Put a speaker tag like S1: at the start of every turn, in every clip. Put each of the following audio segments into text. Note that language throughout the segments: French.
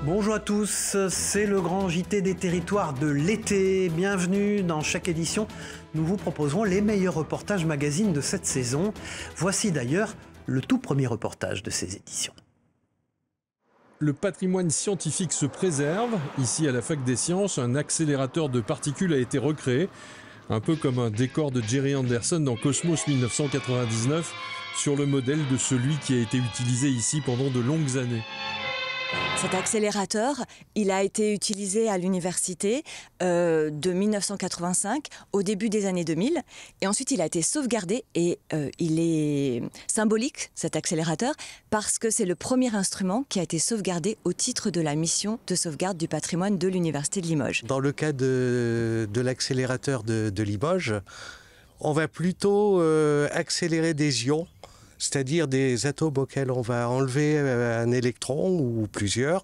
S1: Bonjour à tous, c'est le grand JT des territoires de l'été. Bienvenue dans chaque édition. Nous vous proposerons les meilleurs reportages magazines de cette saison. Voici d'ailleurs le tout premier reportage de ces éditions.
S2: Le patrimoine scientifique se préserve. Ici, à la Fac des Sciences, un accélérateur de particules a été recréé. Un peu comme un décor de Jerry Anderson dans Cosmos 1999, sur le modèle de celui qui a été utilisé ici pendant de longues années.
S3: Cet accélérateur, il a été utilisé à l'université de 1985 au début des années 2000 et ensuite il a été sauvegardé et il est symbolique, cet accélérateur, parce que c'est le premier instrument qui a été sauvegardé au titre de la mission de sauvegarde du patrimoine de l'université de Limoges.
S4: Dans le cas de l'accélérateur de Limoges, on va plutôt accélérer des ions, c'est-à-dire des atomes auxquels on va enlever un électron ou plusieurs.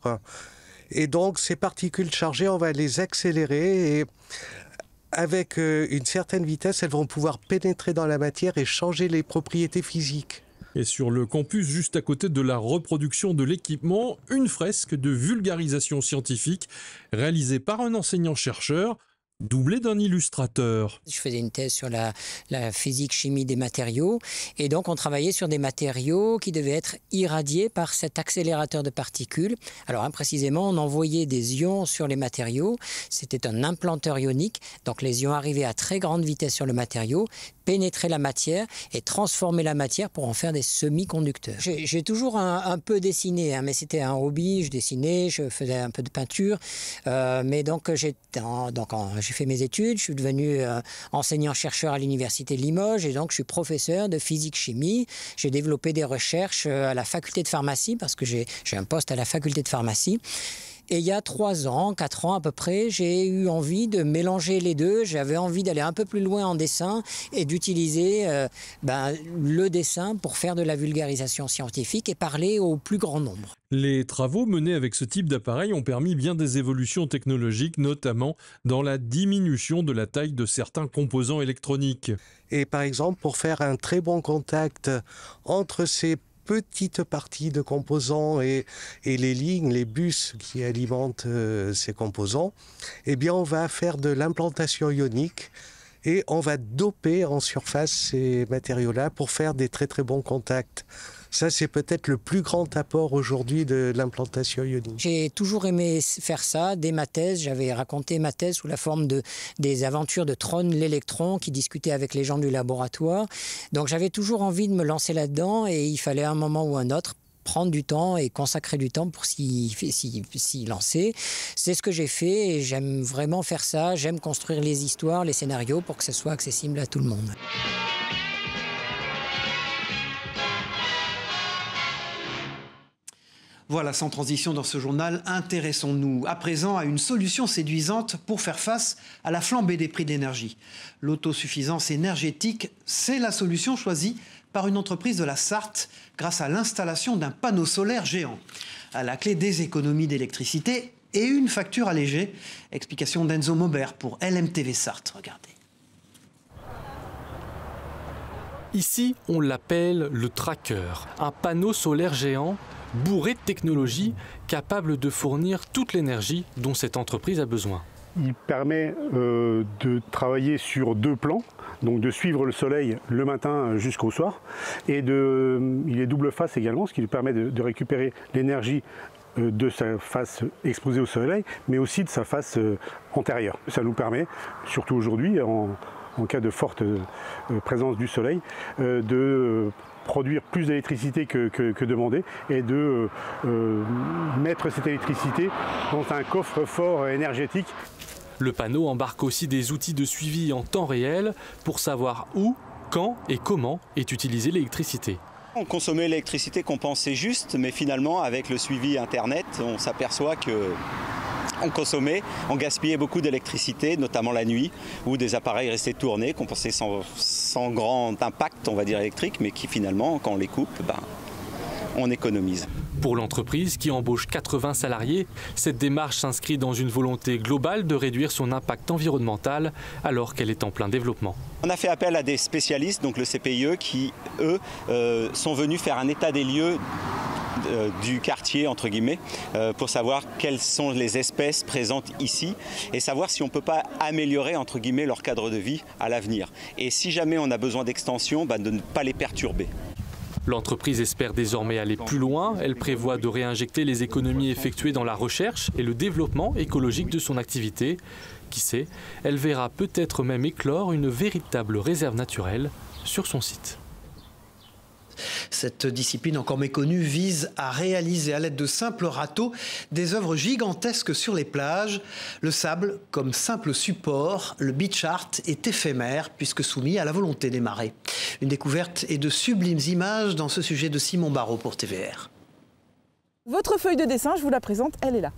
S4: Et donc ces particules chargées, on va les accélérer et avec une certaine vitesse, elles vont pouvoir pénétrer dans la matière et changer les propriétés physiques.
S2: Et sur le campus, juste à côté de la reproduction de l'équipement, une fresque de vulgarisation scientifique réalisée par un enseignant-chercheur, doublé d'un illustrateur.
S5: Je faisais une thèse sur la physique-chimie des matériaux et donc on travaillait sur des matériaux qui devaient être irradiés par cet accélérateur de particules. Alors précisément, on envoyait des ions sur les matériaux. C'était un implanteur ionique, donc les ions arrivaient à très grande vitesse sur le matériau, pénétraient la matière et transformaient la matière pour en faire des semi-conducteurs. J'ai toujours un peu dessiné, mais c'était un hobby, je dessinais, je faisais un peu de peinture, mais donc j'ai fait mes études, je suis devenu enseignant-chercheur à l'université de Limoges et donc je suis professeur de physique-chimie. J'ai développé des recherches à la faculté de pharmacie parce que j'ai un poste à la faculté de pharmacie. Et il y a 3 ans, 4 ans à peu près, j'ai eu envie de mélanger les deux. J'avais envie d'aller un peu plus loin en dessin et d'utiliser le dessin pour faire de la vulgarisation scientifique et parler au plus grand nombre.
S2: Les travaux menés avec ce type d'appareil ont permis bien des évolutions technologiques, notamment dans la diminution de la taille de certains composants électroniques.
S4: Et par exemple, pour faire un très bon contact entre ces petites parties de composants et les lignes, les bus qui alimentent ces composants, eh bien on va faire de l'implantation ionique et on va doper en surface ces matériaux-là pour faire des très très bons contacts. Ça, c'est peut-être le plus grand apport aujourd'hui de l'implantation ionique.
S5: J'ai toujours aimé faire ça. Dès ma thèse, j'avais raconté ma thèse sous la forme des aventures de Tron l'électron qui discutait avec les gens du laboratoire. Donc j'avais toujours envie de me lancer là-dedans et il fallait à un moment ou un autre prendre du temps et consacrer du temps pour s'y lancer. C'est ce que j'ai fait et j'aime vraiment faire ça. J'aime construire les histoires, les scénarios pour que ce soit accessible à tout le monde.
S1: Voilà, sans transition dans ce journal, intéressons-nous à présent à une solution séduisante pour faire face à la flambée des prix de l'énergie. L'autosuffisance énergétique, c'est la solution choisie par une entreprise de la Sarthe grâce à l'installation d'un panneau solaire géant. À la clé des économies d'électricité et une facture allégée. Explication d'Enzo Maubert pour LMTV Sarthe. Regardez.
S6: Ici, on l'appelle le tracker, un panneau solaire géant bourré de technologies, capable de fournir toute l'énergie dont cette entreprise a besoin.
S7: Il permet de travailler sur 2 plans, donc de suivre le soleil le matin jusqu'au soir, et il est double face également, ce qui lui permet de récupérer l'énergie de sa face exposée au soleil, mais aussi de sa face antérieure. Ça nous permet, surtout aujourd'hui, en cas de forte présence du soleil, de produire plus d'électricité que demandé et de mettre cette électricité dans un coffre-fort énergétique.
S6: Le panneau embarque aussi des outils de suivi en temps réel pour savoir où, quand et comment est utilisée l'électricité.
S8: On consommait l'électricité qu'on pensait juste, mais finalement avec le suivi Internet, on s'aperçoit que on gaspillait beaucoup d'électricité, notamment la nuit, où des appareils restaient tournés, qu'on pensait sans grand impact, on va dire, électrique, mais qui finalement, quand on les coupe, on économise.
S6: Pour l'entreprise qui embauche 80 salariés, cette démarche s'inscrit dans une volonté globale de réduire son impact environnemental alors qu'elle est en plein développement.
S8: On a fait appel à des spécialistes, donc le CPIE, qui, eux, sont venus faire un état des lieux du quartier, entre guillemets, pour savoir quelles sont les espèces présentes ici et savoir si on ne peut pas améliorer, entre guillemets, leur cadre de vie à l'avenir. Et si jamais on a besoin d'extension, de ne pas les perturber.
S6: L'entreprise espère désormais aller plus loin. Elle prévoit de réinjecter les économies effectuées dans la recherche et le développement écologique de son activité. Qui sait, elle verra peut-être même éclore une véritable réserve naturelle sur son site.
S1: Cette discipline encore méconnue vise à réaliser à l'aide de simples râteaux des œuvres gigantesques sur les plages. Le sable, comme simple support, le beach art est éphémère puisque soumis à la volonté des marées. Une découverte et de sublimes images dans ce sujet de Simon Barraud pour TVR.
S9: Votre feuille de dessin, je vous la présente, elle est là.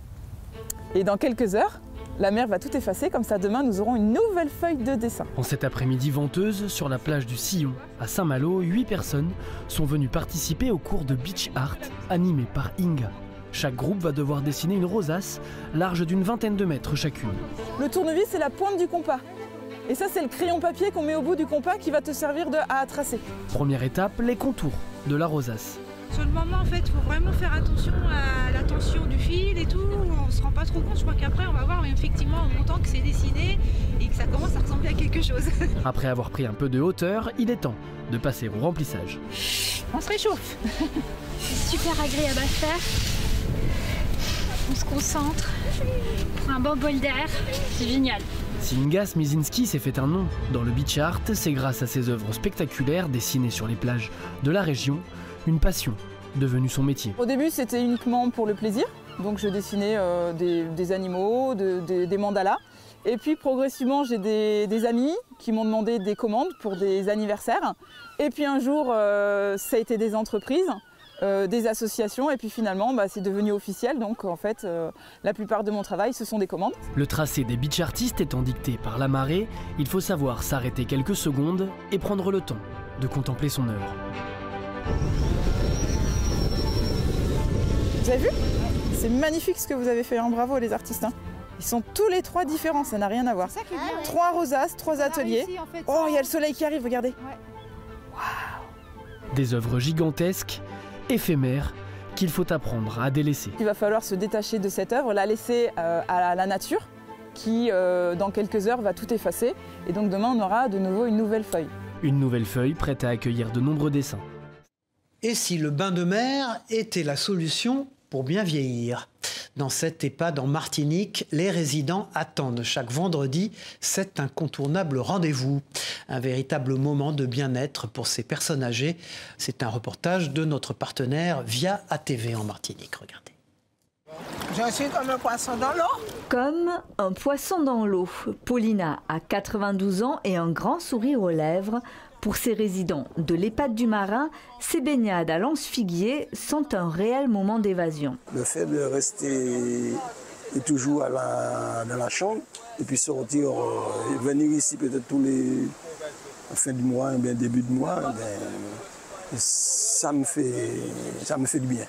S9: Et dans quelques heures, la mer va tout effacer, comme ça demain nous aurons une nouvelle feuille de dessin.
S10: En cet après-midi venteuse, sur la plage du Sillon, à Saint-Malo, 8 personnes sont venues participer au cours de Beach Art, animé par Inga. Chaque groupe va devoir dessiner une rosace, large d'une vingtaine de mètres chacune.
S9: Le tournevis, c'est la pointe du compas. Et ça, c'est le crayon papier qu'on met au bout du compas qui va te servir à tracer.
S10: Première étape, les contours de la rosace.
S11: Sur le moment, en fait, il faut vraiment faire attention à la tension du fil et tout. On ne se rend pas trop compte. Je crois qu'après, on va voir effectivement en montant que c'est dessiné et que ça commence à ressembler à quelque chose.
S10: Après avoir pris un peu de hauteur, il est temps de passer au remplissage.
S11: On se réchauffe.
S12: C'est super agréable à faire. On se concentre pour un bon bol d'air. C'est génial.
S10: Si Inga Smizinski s'est fait un nom dans le beach art, c'est grâce à ses œuvres spectaculaires dessinées sur les plages de la région. Une passion devenue son métier.
S9: Au début, c'était uniquement pour le plaisir. Donc je dessinais des animaux, des mandalas. Et puis progressivement, j'ai des amis qui m'ont demandé des commandes pour des anniversaires. Et puis un jour, ça a été des entreprises, des associations. Et puis finalement, c'est devenu officiel. Donc en fait, la plupart de mon travail, ce sont des commandes.
S10: Le tracé des beach artistes étant dicté par la marée, il faut savoir s'arrêter quelques secondes et prendre le temps de contempler son œuvre.
S9: Vous avez vu? C'est magnifique ce que vous avez fait, hein. Bravo les artistes. Hein. Ils sont tous les trois différents, ça n'a rien à voir. 3 rosaces, 3 ateliers. En fait, oh, il y a le soleil qui arrive, regardez.
S10: Wow. Des œuvres gigantesques, éphémères, qu'il faut apprendre à délaisser.
S9: Il va falloir se détacher de cette œuvre, la laisser à la nature, qui dans quelques heures va tout effacer. Et donc demain, on aura de nouveau une nouvelle feuille.
S10: Une nouvelle feuille prête à accueillir de nombreux dessins.
S1: Et si le bain de mer était la solution pour bien vieillir? Dans cette EHPAD en Martinique, les résidents attendent chaque vendredi cet incontournable rendez-vous. Un véritable moment de bien-être pour ces personnes âgées. C'est un reportage de notre partenaire Via ATV en Martinique. Regardez.
S13: Je suis comme un poisson dans l'eau.
S14: Comme un poisson dans l'eau. Paulina a 92 ans et un grand sourire aux lèvres. Pour ces résidents de l'EHPAD du Marin, ces baignades à Lance-Figuier sont un réel moment d'évasion.
S15: Le fait de rester toujours dans la chambre et puis sortir, venir ici peut-être tous les fins du mois, bien début de mois, ça me fait du bien.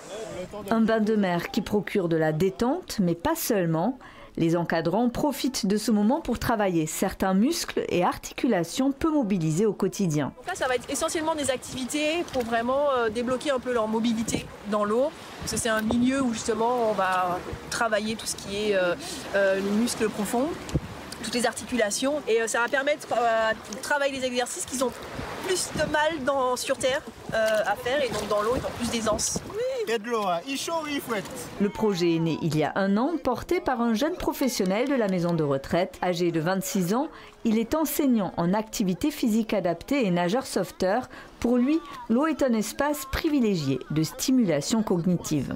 S14: Un bain de mer qui procure de la détente, mais pas seulement. Les encadrants profitent de ce moment pour travailler certains muscles et articulations peu mobilisés au quotidien.
S16: Là, ça va être essentiellement des activités pour vraiment débloquer un peu leur mobilité dans l'eau. Parce que c'est un milieu où justement on va travailler tout ce qui est les muscles profonds, toutes les articulations. Et ça va permettre de travailler des exercices qui ont plus de mal sur terre à faire et donc dans l'eau ils ont plus d'aisance.
S14: Le projet est né il y a 1 an, porté par un jeune professionnel de la maison de retraite. Âgé de 26 ans, il est enseignant en activité physique adaptée et nageur sauveteur. Pour lui, l'eau est un espace privilégié de stimulation cognitive.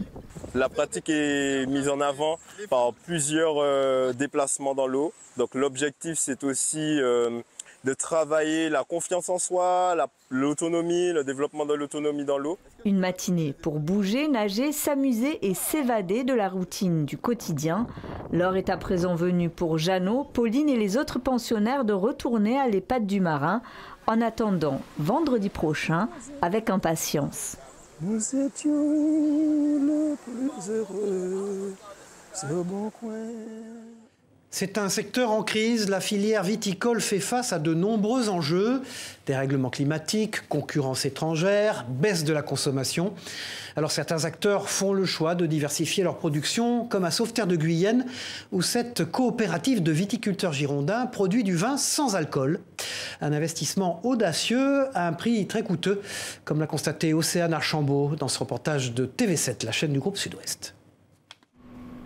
S17: La pratique est mise en avant par plusieurs déplacements dans l'eau. Donc l'objectif, c'est aussi de travailler la confiance en soi, l'autonomie, le développement de l'autonomie dans l'eau.
S14: Une matinée pour bouger, nager, s'amuser et s'évader de la routine du quotidien. L'heure est à présent venue pour Jeannot, Pauline et les autres pensionnaires de retourner à l'EHPAD du Marin en attendant vendredi prochain avec impatience.
S15: Nous étions le plus heureux, ce bon coin.
S1: C'est un secteur en crise. La filière viticole fait face à de nombreux enjeux. Dérèglement climatique, concurrence étrangère, baisse de la consommation. Alors certains acteurs font le choix de diversifier leur production, comme à Sauveterre de Guyenne, où cette coopérative de viticulteurs girondins produit du vin sans alcool. Un investissement audacieux à un prix très coûteux, comme l'a constaté Océane Archambault dans ce reportage de TV7, la chaîne du groupe Sud-Ouest.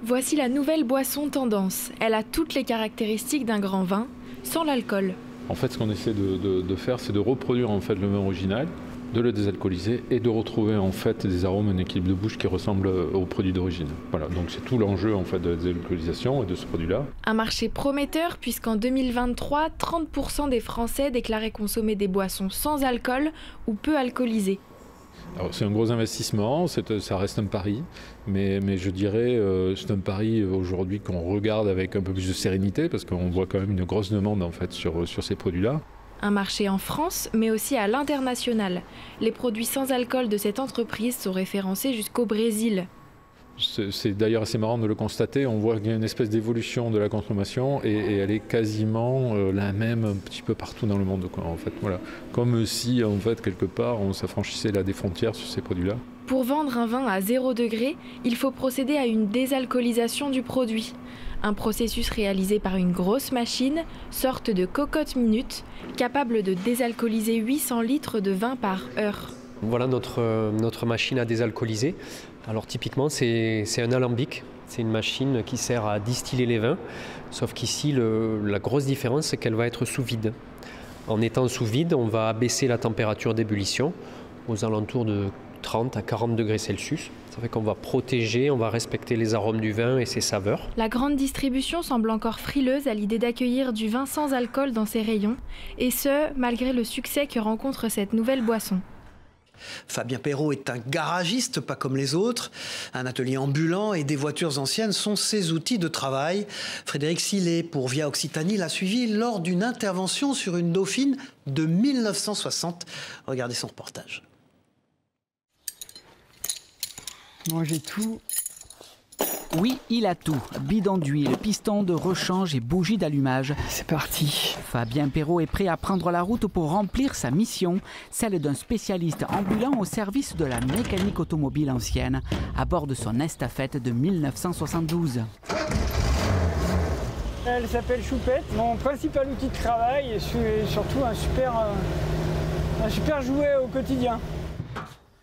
S18: Voici la nouvelle boisson tendance. Elle a toutes les caractéristiques d'un grand vin, sans l'alcool.
S19: En fait, ce qu'on essaie de faire, c'est de reproduire en fait le vin original, de le désalcooliser et de retrouver en fait des arômes, un équilibre de bouche qui ressemble au produit d'origine. Voilà, donc c'est tout l'enjeu en fait de la désalcoolisation et de ce produit-là. Un marché prometteur puisqu'en 2023, 30% des Français déclaraient consommer des boissons sans alcool ou peu alcoolisées. C'est un gros investissement, ça reste un pari, mais je dirais c'est un pari aujourd'hui qu'on regarde avec un peu plus de sérénité parce qu'on voit quand même une grosse demande en fait sur ces produits-là. Un marché en France, mais aussi à l'international. Les produits sans alcool de cette entreprise sont référencés jusqu'au Brésil. C'est d'ailleurs assez marrant de le constater, on voit qu'il y a une espèce d'évolution de la consommation et elle est quasiment la même un petit peu partout dans le monde, quoi, en fait, voilà. Comme si en fait quelque part on s'affranchissait là des frontières sur ces produits-là. Pour vendre un vin à 0 degré, il faut procéder à une désalcoolisation du produit. Un processus réalisé par une grosse machine, sorte de cocotte minute, capable de désalcooliser 800 litres de vin par heure.
S20: Voilà notre machine à désalcooliser. Alors typiquement c'est un alambic, c'est une machine qui sert à distiller les vins, sauf qu'ici la grosse différence c'est qu'elle va être sous vide. En étant sous vide, on va abaisser la température d'ébullition aux alentours de 30 à 40 degrés Celsius. Ça fait qu'on va protéger, on va respecter les arômes du vin et ses saveurs. La grande distribution semble encore frileuse à l'idée d'accueillir du vin sans alcool dans ses rayons, et ce, malgré le succès que rencontre cette nouvelle boisson.
S1: Fabien Perrault est un garagiste, pas comme les autres. Un atelier ambulant et des voitures anciennes sont ses outils de travail. Frédéric Sillet, pour Via Occitanie, l'a suivi lors d'une intervention sur une Dauphine de 1960. Regardez son reportage.
S21: Moi j'ai tout. Oui, il a tout. Bidon d'huile, piston de rechange et bougie d'allumage. C'est parti. Fabien Perrault est prêt à prendre la route pour remplir sa mission, celle d'un spécialiste ambulant au service de la mécanique automobile ancienne, à bord de son estafette de 1972.
S22: Elle s'appelle Choupette. Mon principal outil de travail et surtout un super jouet au quotidien.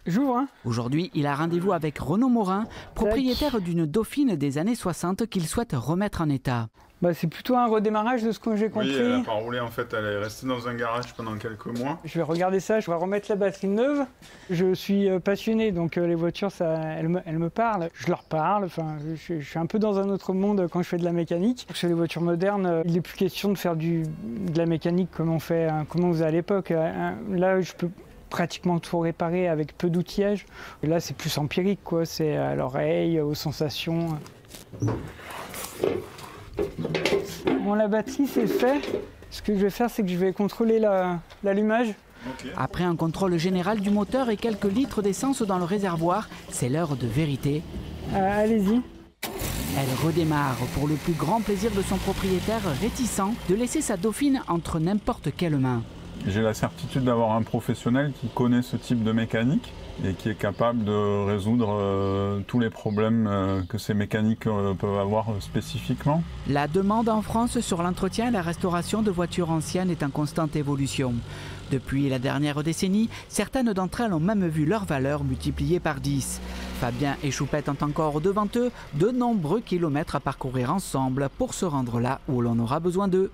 S22: J'ouvre, hein.
S21: Aujourd'hui, il a rendez-vous avec Renaud Morin, propriétaire d'une Dauphine des années 60 qu'il souhaite remettre en état.
S22: C'est plutôt un redémarrage de ce que j'ai compris.
S23: Oui, elle n'a pas roulé en fait, elle est restée dans un garage pendant quelques mois.
S22: Je vais regarder ça, je vais remettre la batterie neuve. Je suis passionné, donc les voitures, elles me parlent. Je leur parle, je suis un peu dans un autre monde quand je fais de la mécanique. Sur les voitures modernes, il n'est plus question de faire de la mécanique comme on faisait à l'époque. Là, je peux pratiquement tout réparer avec peu d'outillage. Et là, c'est plus empirique, quoi. C'est à l'oreille, aux sensations. Bon, la batterie, c'est fait. Ce que je vais faire, c'est que je vais contrôler l'allumage.
S21: Okay. Après un contrôle général du moteur et quelques litres d'essence dans le réservoir, c'est l'heure de vérité.
S22: Allez-y.
S21: Elle redémarre pour le plus grand plaisir de son propriétaire réticent de laisser sa Dauphine entre n'importe quelle main.
S23: J'ai la certitude d'avoir un professionnel qui connaît ce type de mécanique et qui est capable de résoudre tous les problèmes que ces mécaniques peuvent avoir spécifiquement.
S21: La demande en France sur l'entretien et la restauration de voitures anciennes est en constante évolution. Depuis la dernière décennie, certaines d'entre elles ont même vu leur valeur multipliée par 10. Fabien et Choupette ont encore devant eux de nombreux kilomètres à parcourir ensemble pour se rendre là où l'on aura besoin d'eux.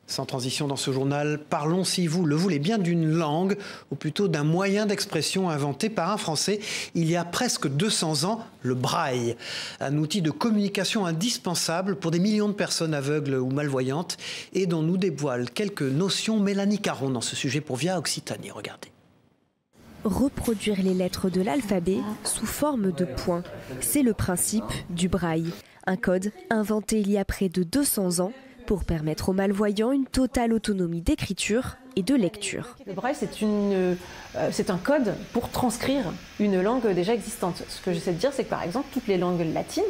S1: Sans transition dans ce journal, parlons, si vous le voulez bien, d'une langue, ou plutôt d'un moyen d'expression inventé par un Français il y a presque 200 ans, le braille. Un outil de communication indispensable pour des millions de personnes aveugles ou malvoyantes et dont nous dévoile quelques notions Mélanie Caron dans ce sujet pour Via Occitanie. Regardez.
S24: Reproduire les lettres de l'alphabet sous forme de points, c'est le principe du braille. Un code inventé il y a près de 200 ans pour permettre aux malvoyants une totale autonomie d'écriture et de lecture.
S25: Le braille, c'est un code pour transcrire une langue déjà existante. Ce que j'essaie de dire, c'est que par exemple, toutes les langues latines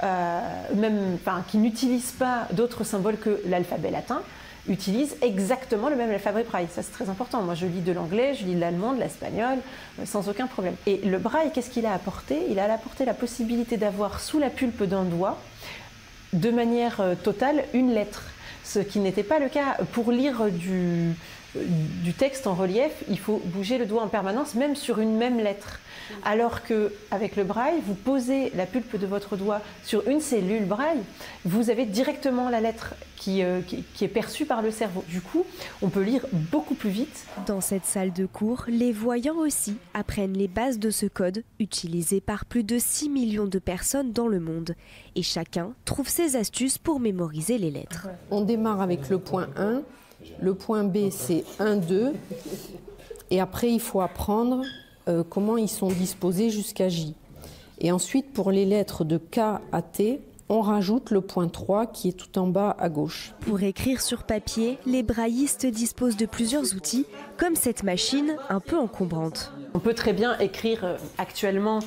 S25: qui n'utilisent pas d'autres symboles que l'alphabet latin, utilisent exactement le même alphabet braille. Ça, c'est très important. Moi, je lis de l'anglais, je lis de l'allemand, de l'espagnol, sans aucun problème. Et le braille, qu'est-ce qu'il a apporté? Il a apporté la possibilité d'avoir sous la pulpe d'un doigt, de manière totale, une lettre. Ce qui n'était pas le cas. Pour lire du texte en relief, il faut bouger le doigt en permanence, même sur une même lettre. Alors qu'avec le braille, vous posez la pulpe de votre doigt sur une cellule braille, vous avez directement la lettre qui est perçue par le cerveau. Du coup, on peut lire beaucoup plus vite.
S24: Dans cette salle de cours, les voyants aussi apprennent les bases de ce code utilisé par plus de 6 millions de personnes dans le monde. Et chacun trouve ses astuces pour mémoriser les lettres.
S2: On démarre avec le point 1, le point B c'est 1, 2, et après il faut apprendre comment ils sont disposés jusqu'à J. Et ensuite, pour les lettres de K à T, on rajoute le point 3 qui est tout en bas à gauche.
S24: Pour écrire sur papier, les braillistes disposent de plusieurs outils, comme cette machine un peu encombrante.
S25: On peut très bien écrire actuellement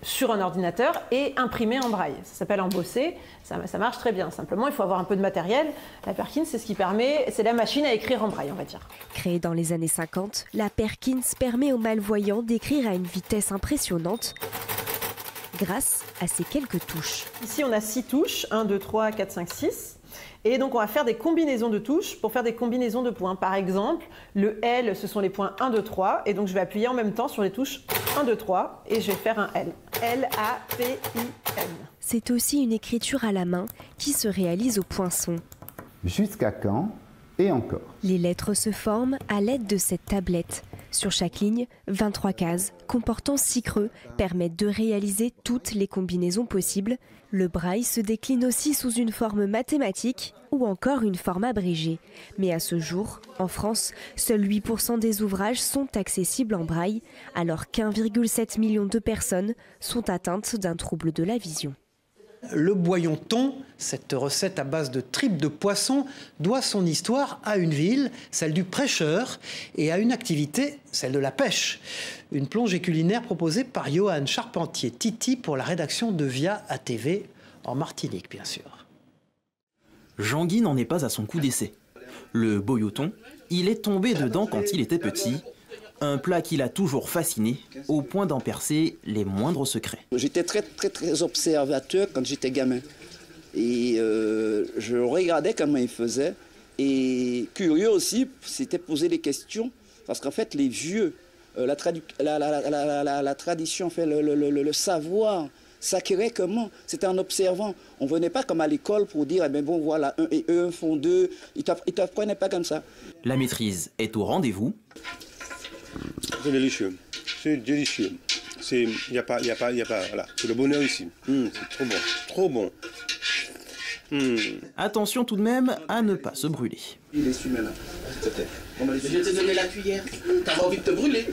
S25: sur un ordinateur et imprimer en braille. Ça s'appelle embosser, ça marche très bien. Simplement, il faut avoir un peu de matériel. La Perkins, c'est ce qui permet, c'est la machine à écrire en braille, on va dire.
S24: Créée dans les années 50, la Perkins permet aux malvoyants d'écrire à une vitesse impressionnante grâce à ces quelques touches.
S25: Ici, on a 6 touches, 1, 2, 3, 4, 5, 6. Et donc, on va faire des combinaisons de touches pour faire des combinaisons de points. Par exemple, le L, ce sont les points 1, 2, 3. Et donc, je vais appuyer en même temps sur les touches 1, 2, 3. Et je vais faire un L. L-A-P-I-N.
S24: C'est aussi une écriture à la main qui se réalise au poinçon.
S3: Jusqu'à quand et encore.
S24: Les lettres se forment à l'aide de cette tablette. Sur chaque ligne, 23 cases comportant 6 creux permettent de réaliser toutes les combinaisons possibles. Le braille se décline aussi sous une forme mathématique ou encore une forme abrégée. Mais à ce jour, en France, seuls 8% des ouvrages sont accessibles en braille, alors qu'1,7 million de personnes sont atteintes d'un trouble de la vision.
S1: Le boyonton, cette recette à base de tripes de poisson, doit son histoire à une ville, celle du prêcheur, et à une activité, celle de la pêche. Une plongée culinaire proposée par Johan Charpentier Titi pour la rédaction de Via ATV, en Martinique bien sûr.
S4: Jean-Guy n'en est pas à son coup d'essai. Le boyauton, il est tombé dedans quand il était petit. Un plat qui l'a toujours fasciné, au point d'en percer les moindres secrets.
S5: J'étais très observateur quand j'étais gamin. Et je regardais comment il faisait. Et curieux aussi, c'était poser des questions. Parce qu'en fait, les vieux, la tradition, fait, le savoir s'acquérait comment? C'était en observant. On ne venait pas comme à l'école pour dire, eh bien bon voilà, 1 et 1 font 2. Ils ne t'apprenaient pas comme ça.
S4: La maîtrise est au rendez-vous.
S7: C'est délicieux. C'est délicieux. Voilà. C'est le bonheur ici. C'est trop bon. Trop bon.
S4: Attention tout de même à ne pas se brûler.
S5: Il est celui-là, s'il te plaît. Je t'ai donné la cuillère. T'as envie de te brûler.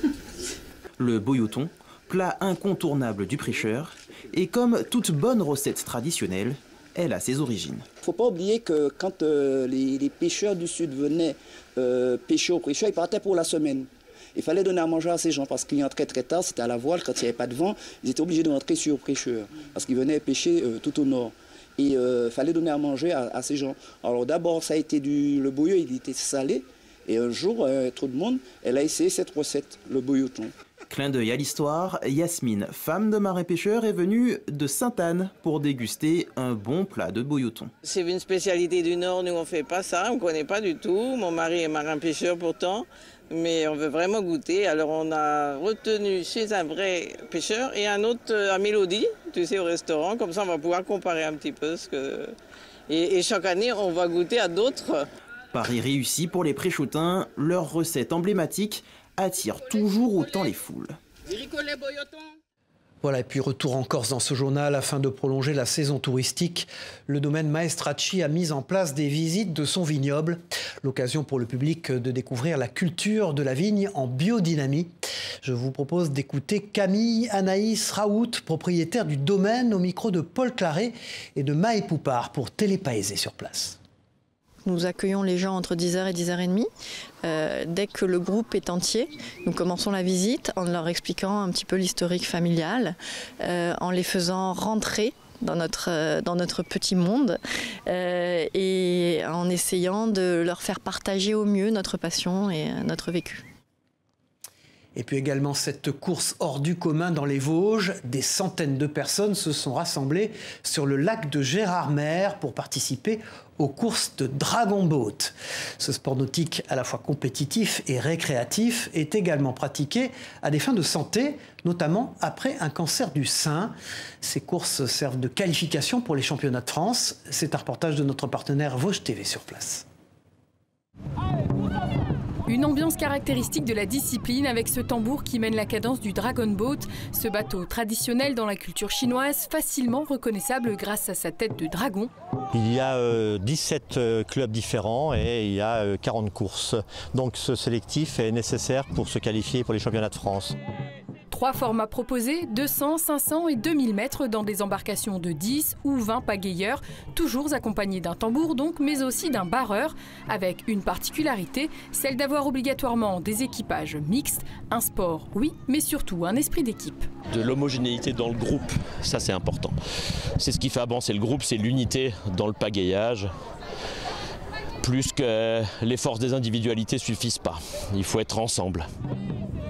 S4: Le boyauton, plat incontournable du prêcheur, et comme toute bonne recette traditionnelle, elle a ses origines.
S5: Il ne faut pas oublier que quand les pêcheurs du Sud venaient pêcher au prêcheur, ils partaient pour la semaine. Il fallait donner à manger à ces gens parce qu'ils entraient très tard, c'était à la voile, quand il n'y avait pas de vent, ils étaient obligés de rentrer sur prêcheur parce qu'ils venaient pêcher tout au nord. Et il fallait donner à manger à ces gens. Alors d'abord, ça a été le bouillon, il était salé. Et un jour, tout le monde, elle a essayé cette recette, le boyauton.
S4: Clin d'œil à l'histoire, Yasmine, femme de marin pêcheur, est venue de Sainte-Anne pour déguster un bon plat de boyauton.
S26: C'est une spécialité du Nord, nous on ne fait pas ça, on ne connaît pas du tout. Mon mari est marin pêcheur pourtant, mais on veut vraiment goûter. Alors on a retenu chez un vrai pêcheur et un autre à Mélodie, tu sais, au restaurant. Comme ça on va pouvoir comparer un petit peu ce que... Et chaque année on va goûter à d'autres.
S4: Pari réussi pour les Préchotins, leur recette emblématique attire toujours autant les foules.
S1: Voilà, et puis retour en Corse dans ce journal. Afin de prolonger la saison touristique, le domaine Maestracci a mis en place des visites de son vignoble. L'occasion pour le public de découvrir la culture de la vigne en biodynamie. Je vous propose d'écouter Camille Anaïs Raoult, propriétaire du domaine, au micro de Paul Claret et de Maë Poupard pour Télépaésé sur place.
S27: Nous accueillons les gens entre 10h et 10h30. Dès que le groupe est entier, nous commençons la visite en leur expliquant un petit peu l'historique familial, en les faisant rentrer dans notre petit monde et en essayant de leur faire partager au mieux notre passion et notre vécu.
S1: Et puis également cette course hors du commun dans les Vosges. Des centaines de personnes se sont rassemblées sur le lac de Gérardmer pour participer aux courses de Dragon Boat. Ce sport nautique à la fois compétitif et récréatif est également pratiqué à des fins de santé, notamment après un cancer du sein. Ces courses servent de qualification pour les championnats de France. C'est un reportage de notre partenaire Vosges TV sur place.
S6: Une ambiance caractéristique de la discipline avec ce tambour qui mène la cadence du Dragon Boat, ce bateau traditionnel dans la culture chinoise, facilement reconnaissable grâce à sa tête de dragon.
S8: Il y a 17 clubs différents et il y a 40 courses. Donc ce sélectif est nécessaire pour se qualifier pour les championnats de France.
S6: 3 formats proposés, 200, 500 et 2000 mètres dans des embarcations de 10 ou 20 pagayeurs, toujours accompagnés d'un tambour donc, mais aussi d'un barreur, avec une particularité, celle d'avoir obligatoirement des équipages mixtes, un sport oui, mais surtout un esprit d'équipe.
S9: De l'homogénéité dans le groupe, ça c'est important. C'est ce qui fait avancer le groupe, c'est l'unité dans le pagayage. Plus que les forces des individualités ne suffisent pas, il faut être ensemble.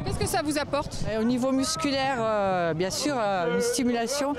S6: Qu'est-ce que ça vous apporte?
S10: Au niveau musculaire, bien sûr, une stimulation.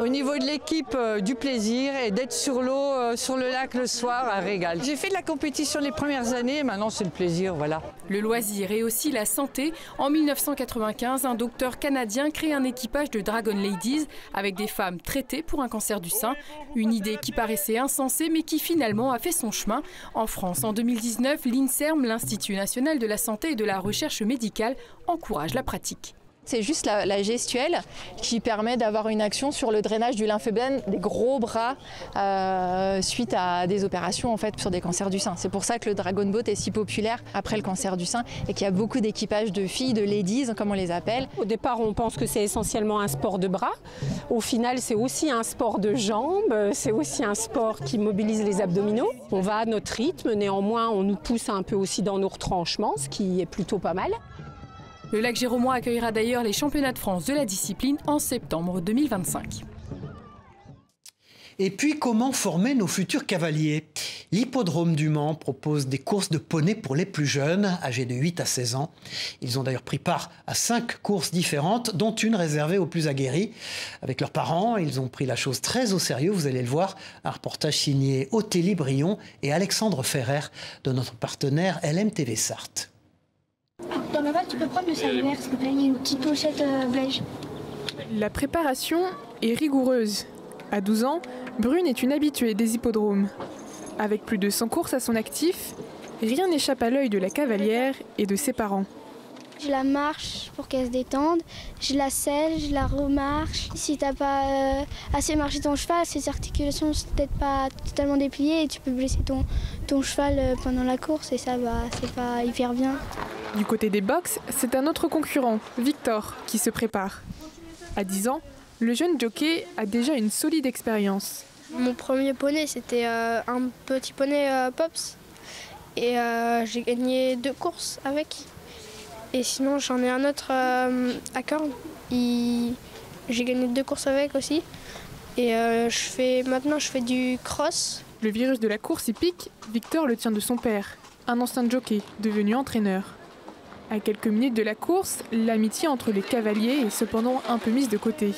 S10: Au niveau de l'équipe, du plaisir et d'être sur l'eau, sur le lac le soir, un régal. J'ai fait de la compétition les premières années, maintenant c'est le plaisir, voilà.
S6: Le loisir et aussi la santé. En 1995, un docteur canadien crée un équipage de Dragon Ladies avec des femmes traitées pour un cancer du sein. Une idée qui paraissait insensée mais qui finalement a fait son chemin. En France, en 2019, l'INSERM, l'Institut national de la santé et de la recherche médicale, encourage la pratique.
S11: C'est juste la gestuelle qui permet d'avoir une action sur le drainage du lymphœdème des gros bras suite à des opérations en fait, sur des cancers du sein. C'est pour ça que le Dragon Boat est si populaire après le cancer du sein et qu'il y a beaucoup d'équipages de filles, de ladies comme on les appelle.
S12: Au départ on pense que c'est essentiellement un sport de bras. Au final c'est aussi un sport de jambes, c'est aussi un sport qui mobilise les abdominaux. On va à notre rythme, néanmoins on nous pousse un peu aussi dans nos retranchements, ce qui est plutôt pas mal.
S6: Le lac Géromois accueillera d'ailleurs les championnats de France de la discipline en septembre 2025.
S1: Et puis, comment former nos futurs cavaliers? L'hippodrome du Mans propose des courses de poney pour les plus jeunes, âgés de 8 à 16 ans. Ils ont d'ailleurs pris part à 5 courses différentes, dont une réservée aux plus aguerris. Avec leurs parents, ils ont pris la chose très au sérieux, vous allez le voir. Un reportage signé Othélie Brion et Alexandre Ferrer de notre partenaire LMTV Sarthe.
S13: Dans la balle, tu peux prendre le saluaire, s'il te plaît, il y a une petite pochette beige.
S18: La préparation est rigoureuse. À 12 ans, Brune est une habituée des hippodromes. Avec plus de 100 courses à son actif, rien n'échappe à l'œil de la cavalière et de ses parents.
S13: Je la marche pour qu'elle se détende, je la selle, je la remarche. Si t'as pas assez marché ton cheval, ses articulations ne sont peut-être pas totalement dépliées et tu peux blesser ton cheval pendant la course et ça c'est pas hyper bien.
S18: Du côté des box, c'est un autre concurrent, Victor, qui se prépare. À 10 ans, le jeune jockey a déjà une solide expérience.
S13: Mon premier poney, c'était un petit poney Pops et j'ai gagné 2 courses avec. Et sinon, j'en ai un autre à cornes. J'ai gagné 2 courses avec aussi. Et maintenant, je fais du cross.
S18: Le virus de la course hippique, Victor le tient de son père, un ancien jockey devenu entraîneur. À quelques minutes de la course, l'amitié entre les cavaliers est cependant un peu mise de côté.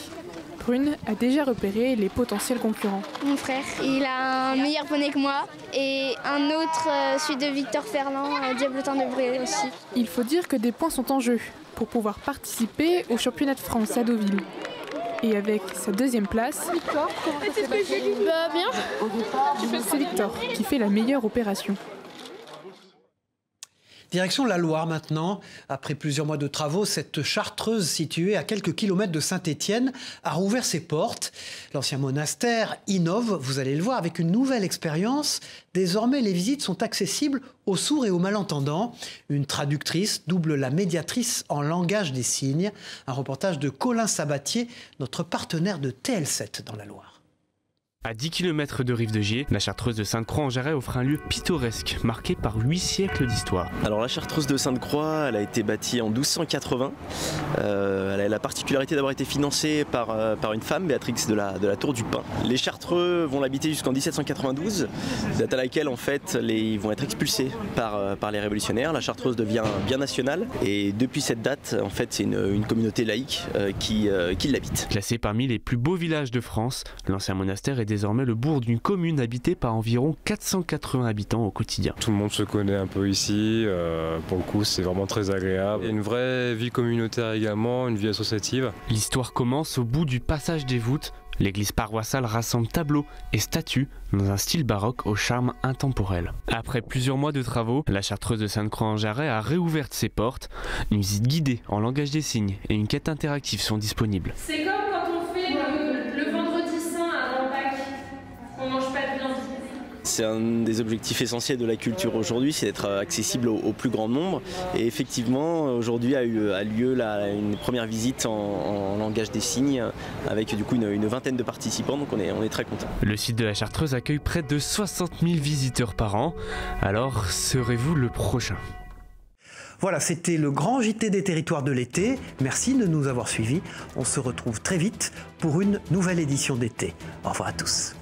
S18: Brune a déjà repéré les potentiels concurrents.
S13: Mon frère, il a un meilleur poney que moi et un autre, celui de Victor Ferland, Diablotin de Bray aussi.
S18: Il faut dire que des points sont en jeu pour pouvoir participer au championnat de France à Deauville. Et avec sa 2e place,
S13: bien.
S18: C'est Victor qui fait la meilleure opération.
S1: Direction la Loire maintenant. Après plusieurs mois de travaux, cette chartreuse située à quelques kilomètres de Saint-Étienne a rouvert ses portes. L'ancien monastère innove, vous allez le voir, avec une nouvelle expérience. Désormais, les visites sont accessibles aux sourds et aux malentendants. Une traductrice double la médiatrice en langage des signes. Un reportage de Colin Sabatier, notre partenaire de TL7 dans la Loire.
S28: À 10 km de Rive-de-Gier, la chartreuse de Sainte-Croix-en-Jarret offre un lieu pittoresque, marqué par 8 siècles d'histoire.
S29: Alors la chartreuse de Sainte-Croix, elle a été bâtie en 1280
S14: elle a la particularité d'avoir été financée par une femme, Béatrix de la Tour du Pin. Les Chartreux vont l'habiter jusqu'en 1792, date à laquelle en fait ils vont être expulsés par les révolutionnaires. La Chartreuse devient bien nationale et depuis cette date en fait c'est une communauté laïque qui l'habite.
S28: Classé parmi les plus beaux villages de France, l'ancien monastère est désormais le bourg d'une commune habitée par environ 480 habitants au quotidien.
S15: Tout le monde se connaît un peu ici, pour le coup c'est vraiment très agréable. Il y a une vraie vie communautaire également, une vie associative.
S28: L'histoire commence au bout du passage des voûtes. L'église paroissiale rassemble tableaux et statues dans un style baroque au charme intemporel. Après plusieurs mois de travaux, la Chartreuse de Sainte-Croix-en-Jarret a réouvert ses portes. Une visite guidée en langage des signes et une quête interactive sont disponibles.
S16: C'est comme quand on fait le vendredi saint avant Pâques, on mange pas de viande.
S14: C'est un des objectifs essentiels de la culture aujourd'hui, c'est d'être accessible au plus grand nombre. Et effectivement, aujourd'hui a lieu une première visite en langage des signes avec du coup une vingtaine de participants, donc on est très contents.
S28: Le site de la Chartreuse accueille près de 60 000 visiteurs par an. Alors, serez-vous le prochain ?
S1: Voilà, c'était le grand JT des territoires de l'été. Merci de nous avoir suivis. On se retrouve très vite pour une nouvelle édition d'été. Au revoir à tous.